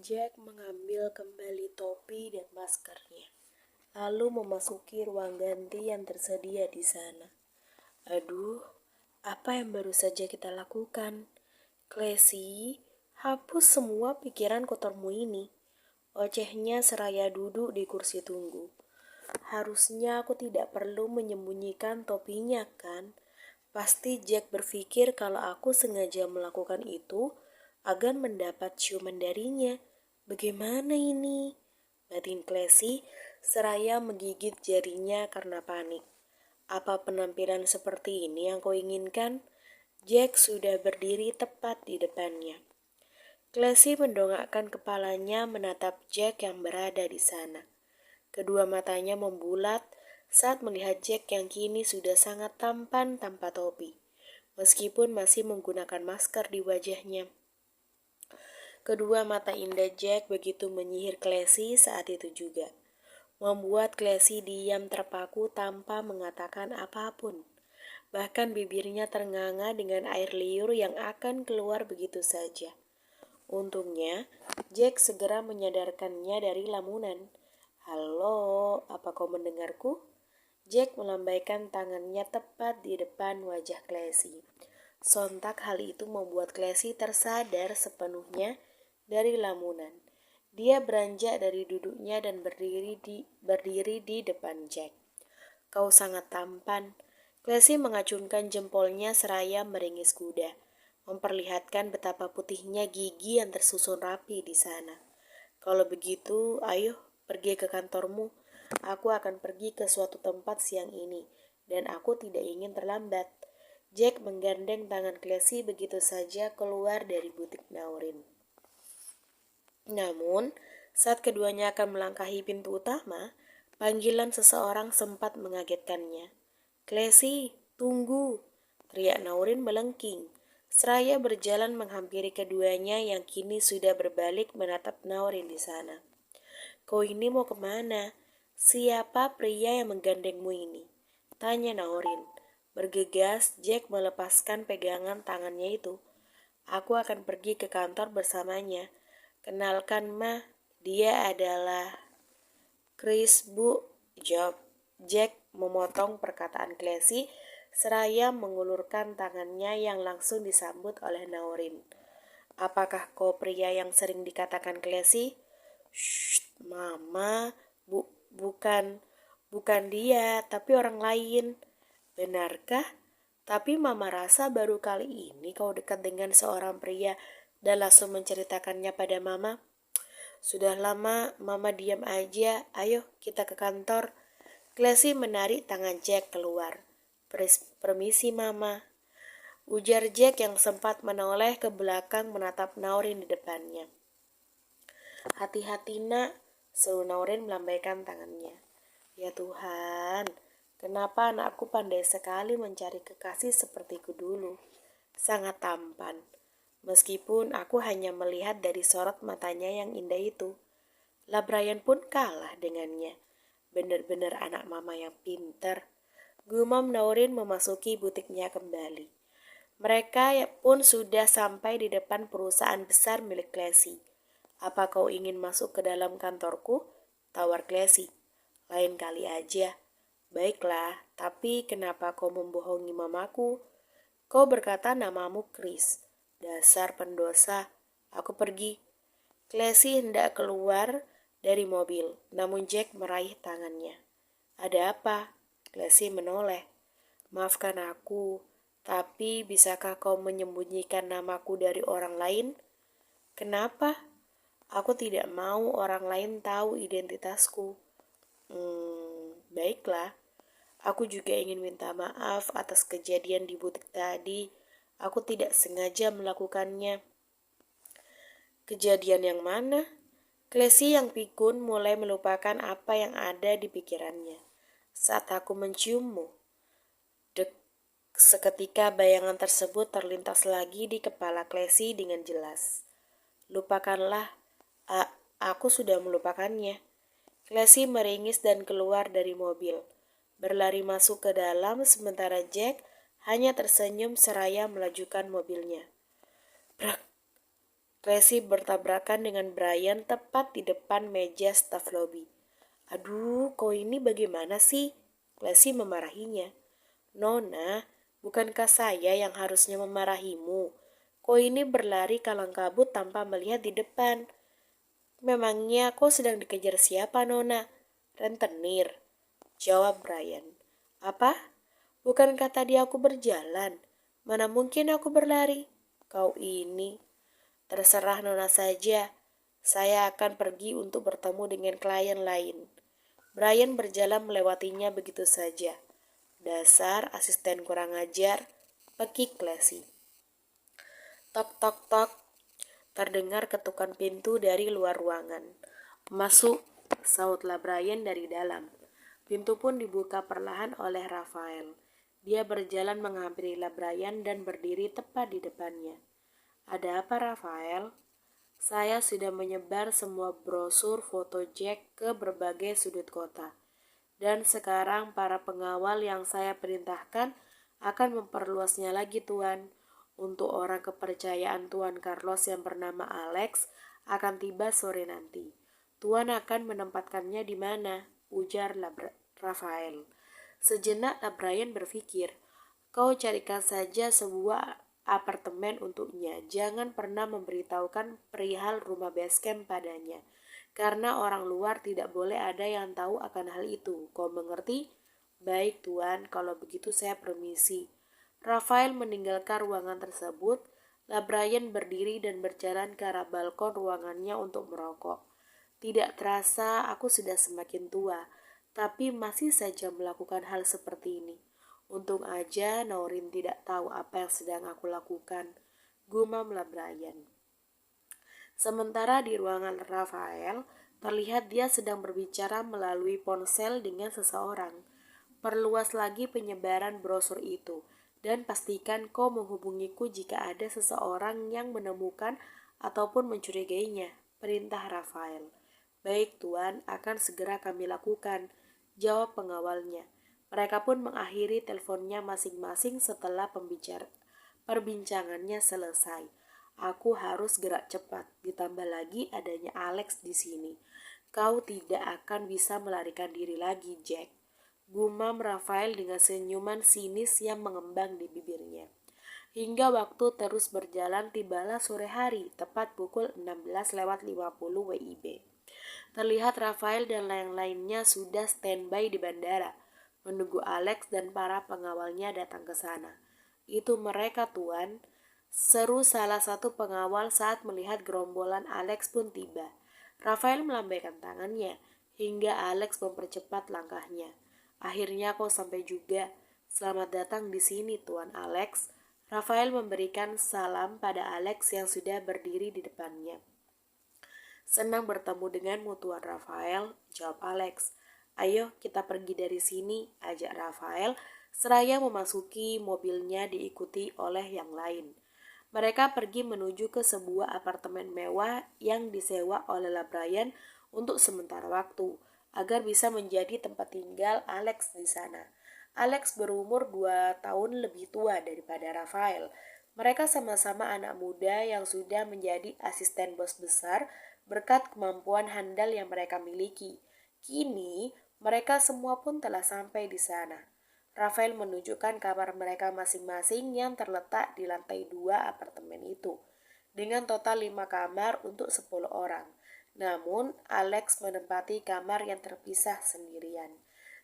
Jack mengambil kembali topi dan maskernya, lalu memasuki ruang ganti yang tersedia di sana. Aduh, apa yang baru saja kita lakukan? Classy, hapus semua pikiran kotormu ini. Ocehnya seraya duduk di kursi tunggu. Harusnya aku tidak perlu menyembunyikan topinya, kan? Pasti Jack berpikir kalau aku sengaja melakukan itu agar mendapat ciuman darinya. Bagaimana ini? Batin Classy seraya menggigit jarinya karena panik. Apa penampilan seperti ini yang kau inginkan? Jack sudah berdiri tepat di depannya. Classy mendongakkan kepalanya menatap Jack yang berada di sana. Kedua matanya membulat saat melihat Jack yang kini sudah sangat tampan tanpa topi, meskipun masih menggunakan masker di wajahnya. Kedua mata indah Jack begitu menyihir Classy saat itu juga, membuat Classy diam terpaku tanpa mengatakan apapun. Bahkan bibirnya ternganga dengan air liur yang akan keluar begitu saja. Untungnya, Jack segera menyadarkannya dari lamunan. "Halo, apa kau mendengarku?" Jack melambaikan tangannya tepat di depan wajah Classy. Sontak hal itu membuat Classy tersadar sepenuhnya dari lamunan. Dia beranjak dari duduknya dan berdiri di depan Jack. "Kau sangat tampan." Classy mengacungkan jempolnya seraya meringis kuda, memperlihatkan betapa putihnya gigi yang tersusun rapi di sana. "Kalau begitu, ayo pergi ke kantormu. Aku akan pergi ke suatu tempat siang ini, dan aku tidak ingin terlambat." Jack menggandeng tangan Classy begitu saja keluar dari butik Naurin. Namun, saat keduanya akan melangkahi pintu utama, panggilan seseorang sempat mengagetkannya. "Classy, tunggu!" teriak Naurin melengking, seraya berjalan menghampiri keduanya yang kini sudah berbalik menatap Naurin di sana. "Kau ini mau kemana? Siapa pria yang menggandengmu ini?" tanya Naurin. Bergegas, Jack melepaskan pegangan tangannya itu. "Aku akan pergi ke kantor bersamanya. Kenalkan, Ma, dia adalah Chris, Bu," jawab Jack memotong perkataan Classy seraya mengulurkan tangannya yang langsung disambut oleh Naurin. "Apakah kau pria yang sering dikatakan Classy?" "Shh, Mama, bukan dia, tapi orang lain." "Benarkah? Tapi Mama rasa baru kali ini kau dekat dengan seorang pria dan langsung menceritakannya pada Mama." "Sudah lama, Mama diam aja. Ayo kita ke kantor." Classy menarik tangan Jack keluar. "Permisi, Mama," ujar Jack yang sempat menoleh ke belakang menatap Naurin di depannya. "Hati-hati, Nak," seru Naurin melambaikan tangannya. "Ya Tuhan, kenapa anakku pandai sekali mencari kekasih sepertiku dulu. Sangat tampan. Meskipun aku hanya melihat dari sorot matanya yang indah itu. Lah Brian pun kalah dengannya. Benar-benar anak mama yang pintar." Gumam Naurin memasuki butiknya kembali. Mereka pun sudah sampai di depan perusahaan besar milik Classy. "Apa kau ingin masuk ke dalam kantorku?" tawar Classy. "Lain kali aja." "Baiklah, tapi kenapa kau membohongi mamaku? Kau berkata namamu Chris. Dasar pendosa." "Aku pergi." Classy hendak keluar dari mobil, namun Jack meraih tangannya. "Ada apa?" Classy menoleh. "Maafkan aku, tapi bisakah kau menyembunyikan namaku dari orang lain?" "Kenapa?" "Aku tidak mau orang lain tahu identitasku." Baiklah. Aku juga ingin minta maaf atas kejadian di butik tadi. Aku tidak sengaja melakukannya." "Kejadian yang mana?" Classy yang pikun mulai melupakan apa yang ada di pikirannya. "Saat aku menciummu." Dek, seketika bayangan tersebut terlintas lagi di kepala Classy dengan jelas. "Lupakanlah, aku sudah melupakannya." Classy meringis dan keluar dari mobil, berlari masuk ke dalam sementara Jack hanya tersenyum seraya melajukan mobilnya. Brak! Tracy bertabrakan dengan Brian tepat di depan meja staf lobby. Aduh, kau ini bagaimana sih? Tracy memarahinya. Nona, bukankah saya yang harusnya memarahimu? Kau ini berlari kalang kabut tanpa melihat di depan. Memangnya kau sedang dikejar siapa, Nona? Rentenir, jawab Brian. Apa? Bukankah tadi aku berjalan? Mana mungkin aku berlari? Kau ini. Terserah Nona saja. Saya akan pergi untuk bertemu dengan klien lain. Brian berjalan melewatinya begitu saja. Dasar asisten kurang ajar, pekik Tracy. Tok tok tok. Terdengar ketukan pintu dari luar ruangan. Masuk, sautlah Brian dari dalam. Pintu pun dibuka perlahan oleh Rafael. Dia berjalan menghampiri Brian dan berdiri tepat di depannya. Ada apa, Rafael? Saya sudah menyebar semua brosur foto Jack ke berbagai sudut kota. Dan sekarang para pengawal yang saya perintahkan akan memperluasnya lagi, Tuan. Untuk orang kepercayaan Tuan Carlos yang bernama Alex akan tiba sore nanti. Tuan akan menempatkannya di mana? Ujar Rafael. Sejenak Brian berpikir, kau carikan saja sebuah apartemen untuknya. Jangan pernah memberitahukan perihal rumah basecamp padanya. Karena orang luar tidak boleh ada yang tahu akan hal itu. Kau mengerti? Baik Tuan, kalau begitu saya permisi. Rafael meninggalkan ruangan tersebut. Brian berdiri dan berjalan ke arah balkon ruangannya untuk merokok. Tidak terasa aku sudah semakin tua, tapi masih saja melakukan hal seperti ini. Untung aja Naurin tidak tahu apa yang sedang aku lakukan. Gumam Brian. Sementara di ruangan Rafael, terlihat dia sedang berbicara melalui ponsel dengan seseorang. Perluas lagi penyebaran brosur itu, dan pastikan kau menghubungiku jika ada seseorang yang menemukan ataupun mencurigainya, perintah Rafael. Baik Tuan, akan segera kami lakukan, jawab pengawalnya. Mereka pun mengakhiri teleponnya masing-masing setelah perbincangannya selesai. Aku harus gerak cepat, ditambah lagi adanya Alex di sini. Kau tidak akan bisa melarikan diri lagi, Jack. Gumam Rafael dengan senyuman sinis yang mengembang di bibirnya. Hingga waktu terus berjalan, tibalah sore hari, tepat pukul 16:50 WIB. Terlihat Rafael dan lain-lainnya sudah standby di bandara, menunggu Alex dan para pengawalnya datang ke sana. Itu mereka, Tuan, seru salah satu pengawal saat melihat gerombolan Alex pun tiba. Rafael melambaikan tangannya, hingga Alex mempercepat langkahnya. Akhirnya kau sampai juga. Selamat datang di sini, Tuan Alex. Rafael memberikan salam pada Alex yang sudah berdiri di depannya. Senang bertemu denganmu, Tuan Rafael, jawab Alex. Ayo kita pergi dari sini, ajak Rafael, seraya memasuki mobilnya diikuti oleh yang lain. Mereka pergi menuju ke sebuah apartemen mewah yang disewa oleh Brian untuk sementara waktu, agar bisa menjadi tempat tinggal Alex di sana. Alex berumur 2 tahun lebih tua daripada Rafael. Mereka sama-sama anak muda yang sudah menjadi asisten bos besar berkat kemampuan handal yang mereka miliki. Kini, mereka semua pun telah sampai di sana. Rafael menunjukkan kamar mereka masing-masing yang terletak di lantai 2 apartemen itu, dengan total 5 kamar untuk 10 orang. Namun, Alex menempati kamar yang terpisah sendirian.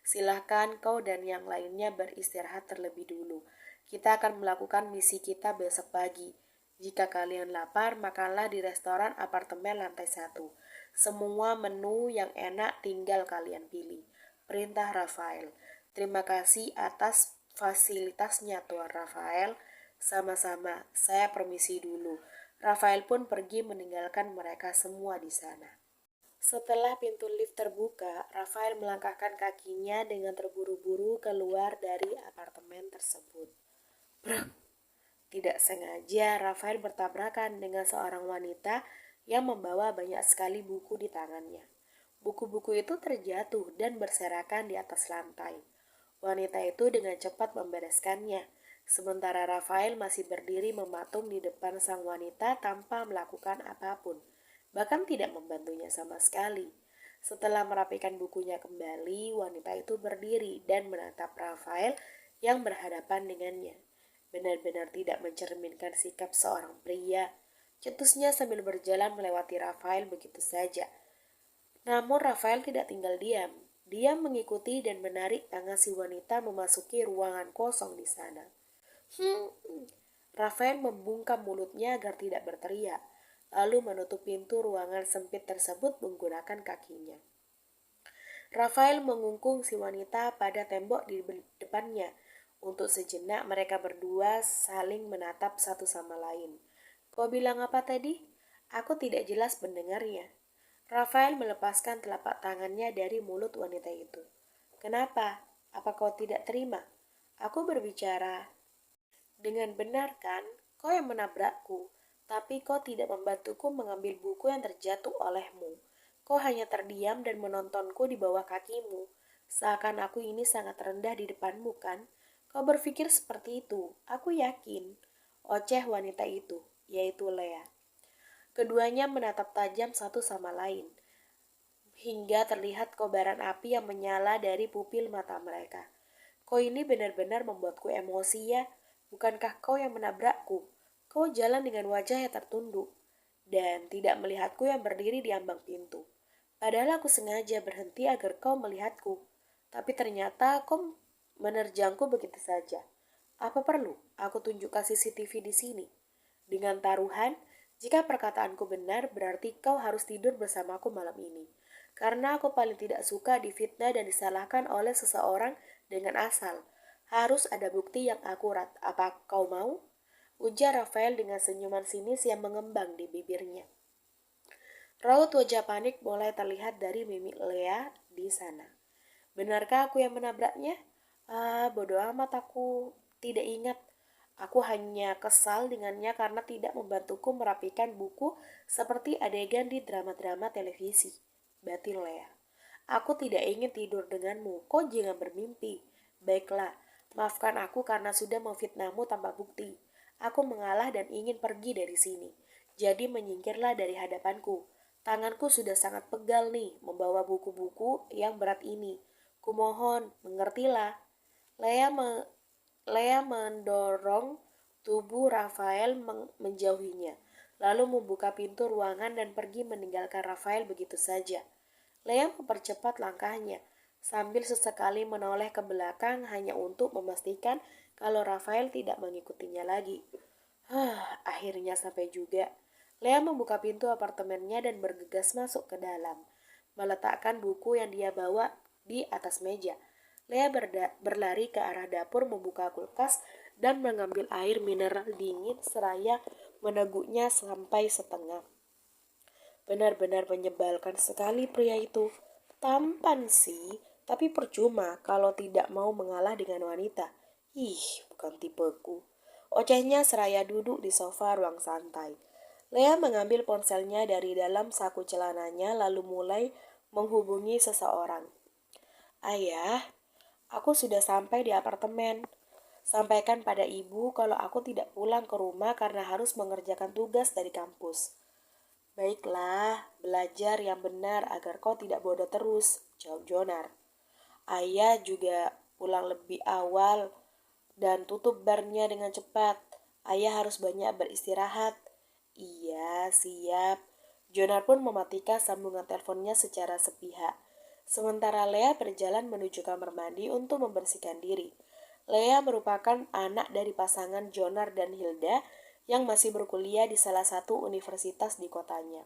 Silahkan kau dan yang lainnya beristirahat terlebih dulu. Kita akan melakukan misi kita besok pagi. Jika kalian lapar, makanlah di restoran apartemen lantai 1. Semua menu yang enak tinggal kalian pilih. Perintah Rafael. Terima kasih atas fasilitasnya, Tuan Rafael. Sama-sama, saya permisi dulu. Rafael pun pergi meninggalkan mereka semua di sana. Setelah pintu lift terbuka, Rafael melangkahkan kakinya dengan terburu-buru keluar dari apartemen tersebut. Brr. Tidak sengaja, Rafael bertabrakan dengan seorang wanita yang membawa banyak sekali buku di tangannya. Buku-buku itu terjatuh dan berserakan di atas lantai. Wanita itu dengan cepat membereskannya. sementara Rafael masih berdiri mematung di depan sang wanita tanpa melakukan apapun, bahkan tidak membantunya sama sekali. Setelah merapikan bukunya kembali, wanita itu berdiri dan menatap Rafael yang berhadapan dengannya. Benar-benar tidak mencerminkan sikap seorang pria. Cetusnya sambil berjalan melewati Rafael begitu saja. Namun Rafael tidak tinggal diam. Dia mengikuti dan menarik tangan si wanita memasuki ruangan kosong di sana. Rafael membungkam mulutnya agar tidak berteriak, lalu menutup pintu ruangan sempit tersebut menggunakan kakinya. Rafael mengungkung si wanita pada tembok di depannya. Untuk sejenak mereka berdua saling menatap satu sama lain. Kau bilang apa tadi? Aku tidak jelas mendengarnya. Rafael melepaskan telapak tangannya dari mulut wanita itu. Kenapa? Apa kau tidak terima? Aku berbicara dengan benar kan? Kau yang menabrakku, tapi kau tidak membantuku mengambil buku yang terjatuh olehmu. Kau hanya terdiam dan menontonku di bawah kakimu. Seakan aku ini sangat rendah di depanmu kan? Kau berpikir seperti itu, aku yakin. Oceh wanita itu, yaitu Lea. Keduanya menatap tajam satu sama lain, hingga terlihat kobaran api yang menyala dari pupil mata mereka. Kau ini benar-benar membuatku emosi ya. Bukankah kau yang menabrakku? Kau jalan dengan wajah yang tertunduk dan tidak melihatku yang berdiri di ambang pintu. Padahal aku sengaja berhenti agar kau melihatku. Tapi ternyata kau menerjangku begitu saja. Apa perlu aku tunjukkan CCTV di sini? Dengan taruhan, jika perkataanku benar, berarti kau harus tidur bersamaku malam ini. Karena aku paling tidak suka difitnah dan disalahkan oleh seseorang dengan asal. Harus ada bukti yang akurat. Apa kau mau? Ujar Rafael dengan senyuman sinis yang mengembang di bibirnya. Raut wajah panik mulai terlihat dari mimik Lea di sana. Benarkah aku yang menabraknya? Bodoh amat, aku tidak ingat. Aku hanya kesal dengannya karena tidak membantuku merapikan buku seperti adegan di drama-drama televisi. Batin Lea. Aku tidak ingin tidur denganmu, kau jangan bermimpi. Baiklah, maafkan aku karena sudah memfitnahmu tanpa bukti. Aku mengalah dan ingin pergi dari sini. Jadi menyingkirlah dari hadapanku. Tanganku sudah sangat pegal nih membawa buku-buku yang berat ini. Kumohon, mengertilah. Lea Lea mendorong tubuh Rafael menjauhinya, lalu membuka pintu ruangan dan pergi meninggalkan Rafael begitu saja. Lea mempercepat langkahnya, sambil sesekali menoleh ke belakang hanya untuk memastikan kalau Rafael tidak mengikutinya lagi. Akhirnya sampai juga. Lea membuka pintu apartemennya dan bergegas masuk ke dalam, meletakkan buku yang dia bawa di atas meja. Lea berlari ke arah dapur membuka kulkas dan mengambil air mineral dingin seraya meneguknya sampai setengah. Benar-benar menyebalkan sekali pria itu. Tampan sih, tapi percuma kalau tidak mau mengalah dengan wanita. Bukan tipeku. Ocehnya seraya duduk di sofa ruang santai. Lea mengambil ponselnya dari dalam saku celananya lalu mulai menghubungi seseorang. Ayah, aku sudah sampai di apartemen. Sampaikan pada ibu kalau aku tidak pulang ke rumah karena harus mengerjakan tugas dari kampus. Baiklah, belajar yang benar agar kau tidak bodoh terus, jawab Jonar. Ayah juga pulang lebih awal dan tutup barnya dengan cepat. Ayah harus banyak beristirahat. Iya, siap. Jonar pun mematikan sambungan teleponnya secara sepihak. Sementara Lea berjalan menuju kamar mandi untuk membersihkan diri. Lea merupakan anak dari pasangan Jonar dan Hilda yang masih berkuliah di salah satu universitas di kotanya.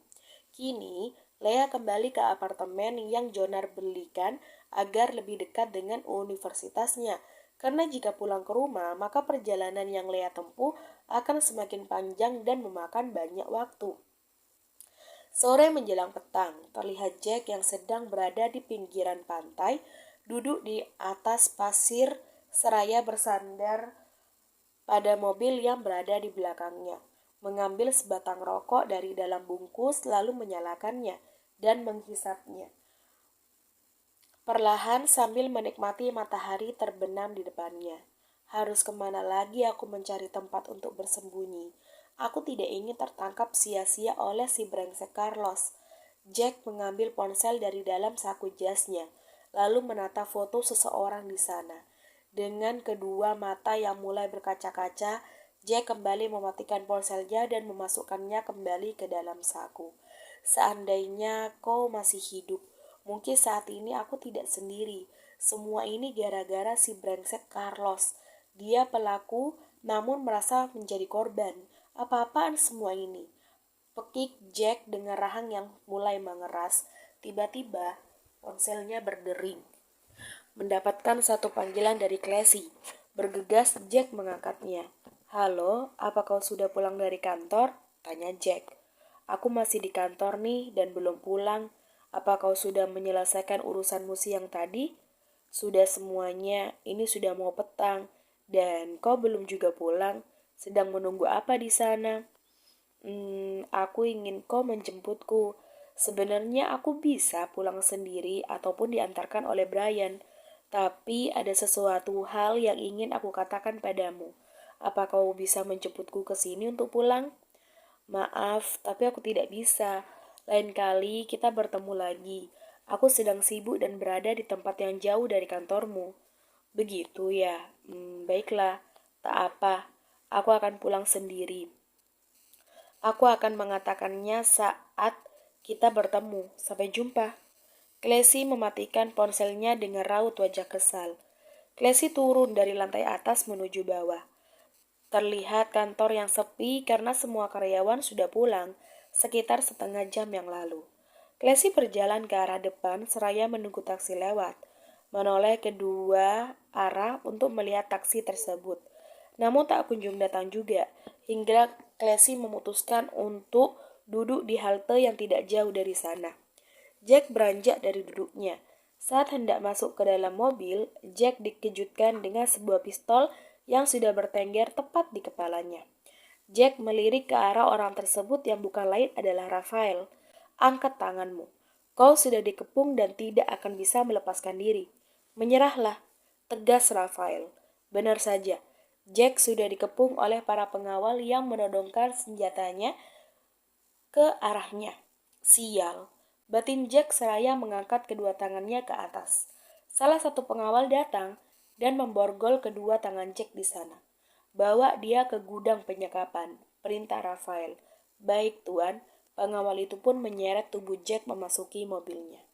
Kini, Lea kembali ke apartemen yang Jonar belikan agar lebih dekat dengan universitasnya. Karena jika pulang ke rumah, maka perjalanan yang Lea tempuh akan semakin panjang dan memakan banyak waktu. Sore menjelang petang, terlihat Jack yang sedang berada di pinggiran pantai, duduk di atas pasir seraya bersandar pada mobil yang berada di belakangnya, mengambil sebatang rokok dari dalam bungkus lalu menyalakannya dan menghisapnya. Perlahan sambil menikmati matahari terbenam di depannya. Harus kemana lagi aku mencari tempat untuk bersembunyi? Aku tidak ingin tertangkap sia-sia oleh si brengsek Carlos. Jack mengambil ponsel dari dalam saku jasnya, lalu menata foto seseorang di sana. Dengan kedua mata yang mulai berkaca-kaca, Jack kembali mematikan ponselnya dan memasukkannya kembali ke dalam saku. Seandainya kau masih hidup, mungkin saat ini aku tidak sendiri. Semua ini gara-gara si brengsek Carlos. Dia pelaku namun merasa menjadi korban. Apa-apaan semua ini? Pekik Jack dengan rahang yang mulai mengeras. Tiba-tiba ponselnya berdering. Mendapatkan satu panggilan dari Classy. Bergegas Jack mengangkatnya. Halo, apa kau sudah pulang dari kantor? Tanya Jack. Aku masih di kantor nih dan belum pulang. Apa kau sudah menyelesaikan urusanmu siang tadi? Sudah semuanya, ini sudah mau petang. Dan kau belum juga pulang. Sedang menunggu apa di sana? Aku ingin kau menjemputku. Sebenarnya aku bisa pulang sendiri ataupun diantarkan oleh Brian. Tapi ada sesuatu hal yang ingin aku katakan padamu. Apa kau bisa menjemputku ke sini untuk pulang? Maaf, tapi aku tidak bisa. Lain kali kita bertemu lagi. Aku sedang sibuk dan berada di tempat yang jauh dari kantormu. Begitu ya. Baiklah. Tak apa. Aku akan pulang sendiri. Aku akan mengatakannya saat kita bertemu. Sampai jumpa. Classy mematikan ponselnya dengan raut wajah kesal. Classy turun dari lantai atas menuju bawah. Terlihat kantor yang sepi karena semua karyawan sudah pulang sekitar setengah jam yang lalu. Classy berjalan ke arah depan seraya menunggu taksi lewat, menoleh kedua arah untuk melihat taksi tersebut. Namun tak kunjung datang juga, hingga Classy memutuskan untuk duduk di halte yang tidak jauh dari sana. Jack beranjak dari duduknya. Saat hendak masuk ke dalam mobil, Jack dikejutkan dengan sebuah pistol yang sudah bertengger tepat di kepalanya. Jack melirik ke arah orang tersebut yang bukan lain adalah Rafael. Angkat tanganmu. Kau sudah dikepung dan tidak akan bisa melepaskan diri. Menyerahlah, tegas Rafael. Benar saja, Jack sudah dikepung oleh para pengawal yang menodongkan senjatanya ke arahnya. Sial, batin Jack seraya mengangkat kedua tangannya ke atas. Salah satu pengawal datang dan memborgol kedua tangan Jack di sana. Bawa dia ke gudang penyekapan, perintah Rafael. Baik tuan, pengawal itu pun menyeret tubuh Jack memasuki mobilnya.